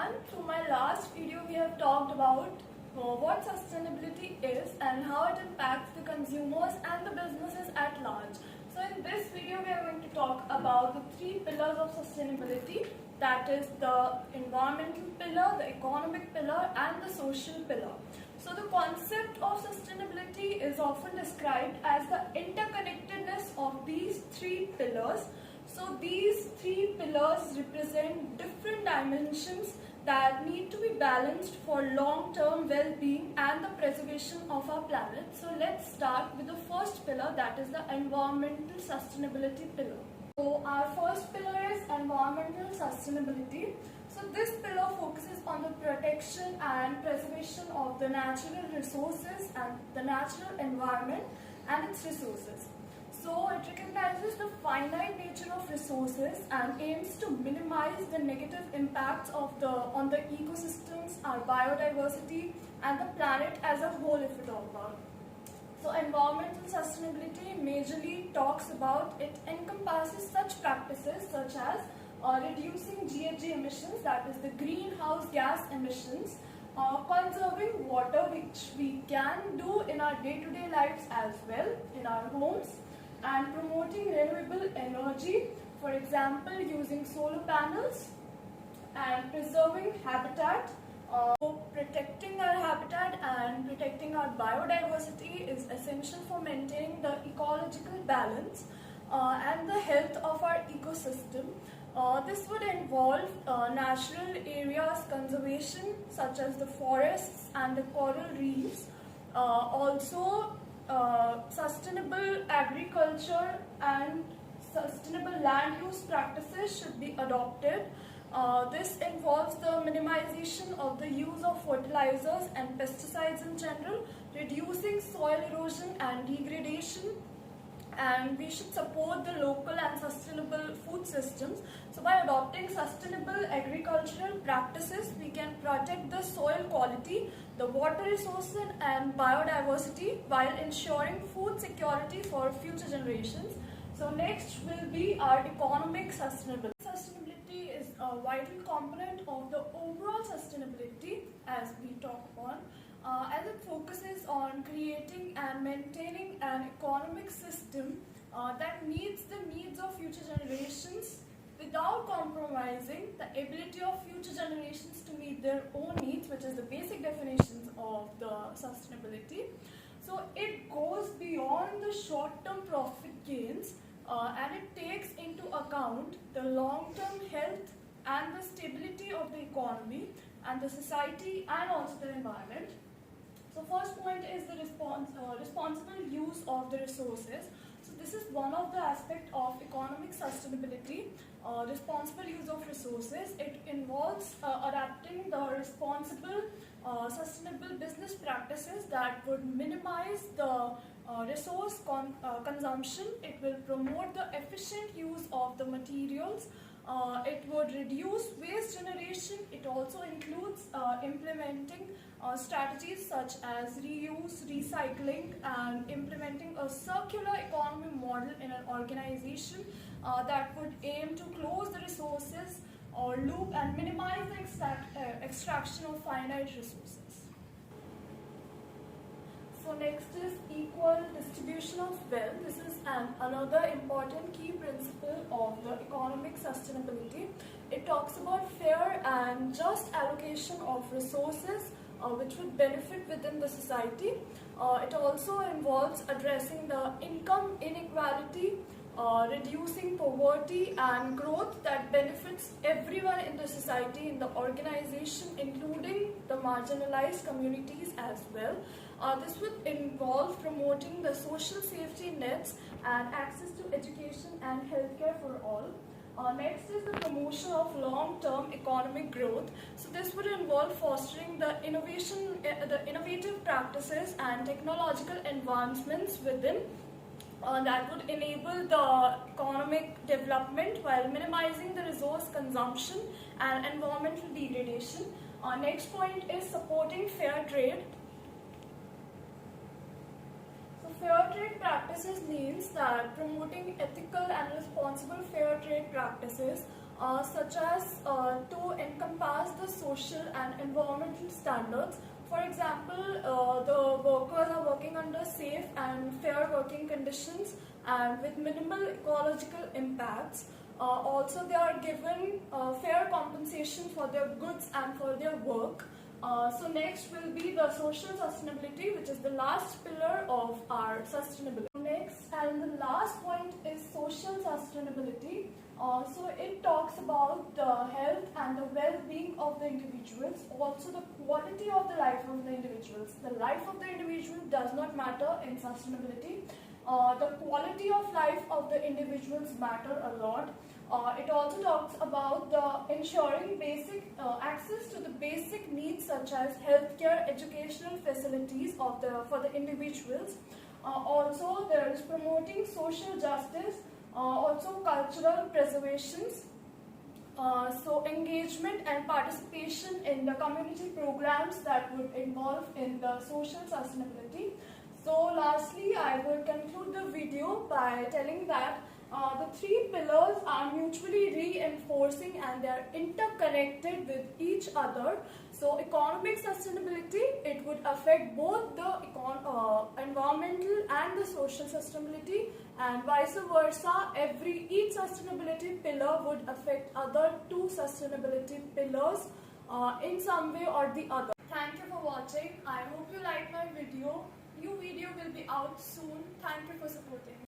everyone. Through my last video we have talked about what sustainability is and how it impacts the consumers and the businesses at large. So in this video we are going to talk about the three pillars of sustainability, that is the environmental pillar, the economic pillar and the social pillar. So the concept of sustainability is often described as the interconnectedness of these three pillars. So these three pillars represent different dimensions that need to be balanced for long-term well-being and the preservation of our planet. So let's start with the first pillar, that is the environmental sustainability pillar. So our first pillar is environmental sustainability. So this pillar focuses on the protection and preservation of the natural resources and the natural environment and its resources. So it recognizes the finite nature of resources and aims to minimize the negative impacts on the ecosystems, our biodiversity and the planet as a whole, if we talk about. So environmental sustainability majorly talks about, it encompasses such practices such as reducing GHG emissions, that is the greenhouse gas emissions, conserving water, which we can do in our day-to-day lives as well in our homes, and promoting renewable energy, for example using solar panels, and preserving habitat. Protecting our habitat and protecting our biodiversity is essential for maintaining the ecological balance and the health of our ecosystem. This would involve natural areas conservation such as the forests and the coral reefs. Also sustainable agriculture and sustainable land use practices should be adopted. This involves the minimization of the use of fertilizers and pesticides in general, reducing soil erosion and degradation, and we should support the local and sustainable food systems. So by adopting sustainable agricultural practices, we can protect the soil quality, the water resources and biodiversity while ensuring food security for future generations. So next will be our economic sustainability. Sustainability is a vital component of the overall sustainability as we talk upon. As it focuses on creating and maintaining an economic system that meets the needs of future generations without compromising the ability of future generations to meet their own needs, which is the basic definitions of the sustainability. So it goes beyond the short-term profit gains and it takes into account the long-term health and the stability of the economy and the society and also the environment. So first point is the responsible use of the resources. So this is one of the aspects of economic sustainability, responsible use of resources. It involves adapting the responsible, sustainable business practices that would minimize the resource consumption. It will promote the efficient use of the materials. It would reduce waste generation. It also includes implementing strategies such as reuse, recycling, and implementing a circular economy model in an organization that would aim to close the resources or loop and minimize the extraction of finite resources. So next is equal distribution of wealth. This is another important key principle of the economic sustainability. It talks about fair and just allocation of resources which would benefit within the society. It also involves addressing the income inequality, reducing poverty and growth that benefits everyone in the society, in the organization, including the marginalized communities as well. This would involve promoting the social safety nets and access to education and healthcare for all. Next is the promotion of long-term economic growth. So this would involve fostering the innovative practices and technological advancements within that would enable the economic development while minimizing the resource consumption and environmental degradation. Next point is supporting fair trade. Fair trade practices means that promoting ethical and responsible fair trade practices such as to encompass the social social and environmental standards. For example, the workers are working under safe and fair working conditions and with minimal ecological impacts. Also, they are given fair compensation for their goods and for their work. So next will be the social sustainability, which is the last pillar of our sustainability. Next and the last point is social sustainability. So it talks about the health and the well-being of the individuals, also the quality of the life of the individuals. The life of the individual does not matter in sustainability. The quality of life of the individuals matter a lot. It also talks about the ensuring basic access to the basic needs such as healthcare, educational facilities for the individuals. Also, there is promoting social justice, also cultural preservations. So engagement and participation in the community programs that would involve in the social sustainability. So lastly, I will conclude the video by telling that the three pillars are mutually reinforcing and they are interconnected with each other. So economic sustainability, it would affect both the environmental and the social sustainability, and vice versa, each sustainability pillar would affect other two sustainability pillars in some way or the other. Thank you for watching. I hope you like my video. New video will be out soon. Thank you for supporting.